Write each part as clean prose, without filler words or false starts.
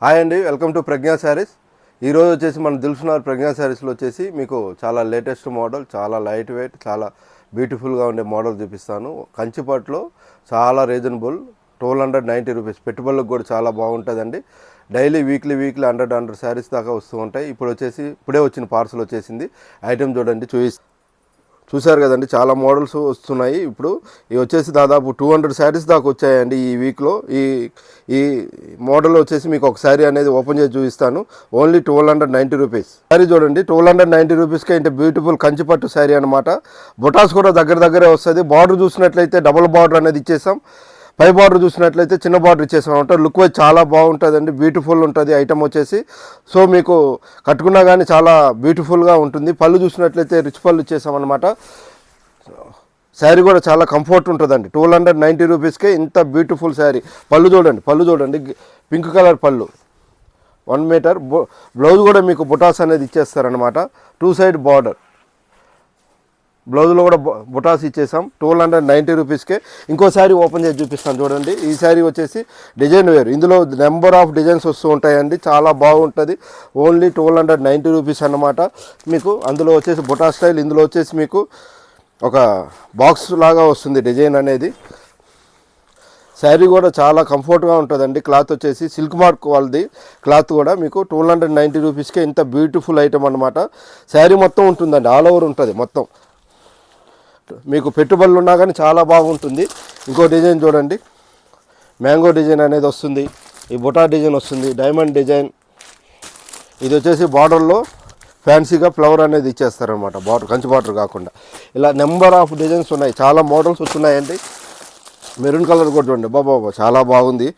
Hi అండి, welcome to ప్రజ్ఞా శారీస్. ఈరోజు వచ్చేసి మన దిల్సుఖ్నగర్ ప్రజ్ఞా శారీస్లో వచ్చేసి మీకు చాలా లేటెస్ట్ మోడల్, చాలా లైట్ వెయిట్, చాలా బ్యూటిఫుల్గా ఉండే మోడల్ చూపిస్తాను. కంచిపట్లో చాలా రీజనబుల్, 1290 రూపీస్. పెట్టుబడులకు కూడా చాలా బాగుంటుందండి. డైలీ వీక్లీ 100 శారీస్ దాకా వస్తూ ఉంటాయి. ఇప్పుడే వచ్చిన పార్సల్ వచ్చేసింది. ఐటెం చూడండి, చూశారు కదండి, చాలా మోడల్స్ వస్తున్నాయి. ఇప్పుడు ఇవి వచ్చేసి దాదాపు 200 శారీస్ దాకా వచ్చాయండి ఈ వీక్లో. ఈ మోడల్ వచ్చేసి మీకు ఒక శారీ అనేది ఓపెన్ చేసి చూపిస్తాను. Only 1290 rupees. శారీ చూడండి, 1290 రూపీస్కే ఇంత బ్యూటిఫుల్ కంచిపట్టు శారీ అనమాట. బొటాస్ కూడా దగ్గరే వస్తుంది. బార్డర్ చూసినట్లయితే డబుల్ బార్డర్ అనేది ఇచ్చేసాం. పై బార్డర్ చూసినట్లయితే చిన్న బార్డర్ ఇచ్చేసాం అనమాట. లుక్ వైజ్ చాలా బాగుంటుందండి, బ్యూటిఫుల్ ఉంటుంది ఐటమ్ వచ్చేసి. సో మీకు కట్టుకున్నా కానీ చాలా బ్యూటిఫుల్గా ఉంటుంది. పళ్ళు చూసినట్లయితే రిచ్ పళ్ళు ఇచ్చేసాం అనమాట. శారీ కూడా చాలా కంఫర్ట్ ఉంటుందండి. 1290 రూపీస్కే ఇంత బ్యూటిఫుల్ శారీ. పళ్ళు చూడండి, పింక్ కలర్ పళ్ళు, 1 మీటర్. బ్లౌజ్ కూడా మీకు బుటాస్ అనేది ఇచ్చేస్తారనమాట. 2 సైడ్ బార్డర్, బ్లౌజ్లో కూడా బుటాస్ ఇచ్చేసాం. 1290 రూపీస్కే. ఇంకో శారీ ఓపెన్ చేసి చూపిస్తాను చూడండి. ఈ శారీ వచ్చేసి డిజైన్ వేరు. ఇందులో నెంబర్ ఆఫ్ డిజైన్స్ వస్తూ ఉంటాయండి, చాలా బాగుంటుంది. ఓన్లీ 1290 రూపీస్ అన్నమాట. మీకు అందులో వచ్చేసి బుటా స్టైల్, ఇందులో వచ్చేసి మీకు ఒక బాక్స్ లాగా వస్తుంది డిజైన్ అనేది. శారీ కూడా చాలా కంఫర్ట్గా ఉంటుందండి. క్లాత్ వచ్చేసి సిల్క్ మార్క్ వాళ్ళది క్లాత్ కూడా. మీకు 1290 రూపీస్కే ఇంత బ్యూటిఫుల్ ఐటమ్ అనమాట. శారీ మొత్తం ఉంటుందండి, ఆల్ ఓవర్ ఉంటుంది మొత్తం. మీకు పెట్టుబడులు ఉన్నా కానీ చాలా బాగుంటుంది. ఇంకో డిజైన్ చూడండి, మ్యాంగో డిజైన్ అనేది వస్తుంది. ఈ బుటా డిజైన్ వస్తుంది, డైమండ్ డిజైన్. ఇది వచ్చేసి బార్డర్లో ఫ్యాన్సీగా ఫ్లవర్ అనేది ఇచ్చేస్తారనమాట. బార్డర్ కంచి బార్డర్ కాకుండా ఇలా నెంబర్ ఆఫ్ డిజైన్స్ ఉన్నాయి, చాలా మోడల్స్ వస్తున్నాయండి. మెరూన్ కలర్ కూడా చూడండి, బాబా చాలా బాగుంది.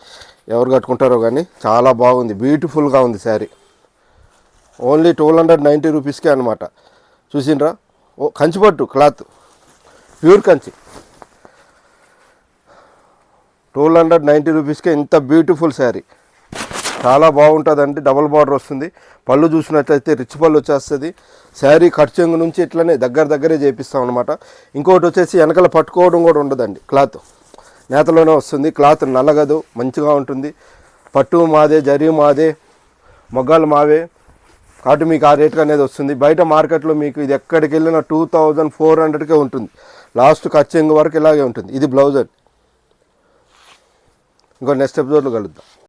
ఎవరు కట్టుకుంటారో కానీ చాలా బాగుంది, బ్యూటిఫుల్గా ఉంది శారీ. ఓన్లీ 1290 రూపీస్కే అనమాట. చూసిండ్రా, కంచిపట్టు క్లాత్, ప్యూర్ కంచి. 1290 రూపీస్కే ఇంత బ్యూటిఫుల్ శారీ, చాలా బాగుంటుందండి. డబుల్ బార్డర్ వస్తుంది. పళ్ళు చూసినట్లయితే రిచ్ పళ్ళు వచ్చేస్తుంది. శారీ కట్ చెంగు నుంచి ఇట్లనే దగ్గరే చేపిస్తాం అనమాట. ఇంకొకటి వచ్చేసి వెనకాల పట్టుకోవడం కూడా ఉండదండి. క్లాత్ నేతలోనే వస్తుంది. క్లాత్ నల్లగదు, మంచిగా ఉంటుంది. పట్టు మాదే, జరీ మాదే, మొగ్గాలు మావే. కాబట్టి మీకు ఆ రేట్కి అనేది వస్తుంది. బయట మార్కెట్లో మీకు ఇది ఎక్కడికి వెళ్ళినా 2400కే ఉంటుంది. లాస్ట్ కట్ చెంగు వరకు ఇలాగే ఉంటుంది. ఇది బ్లౌజ్ అండి. ఇంకో నెక్స్ట్ ఎపిసోడ్లో కలుద్దాం.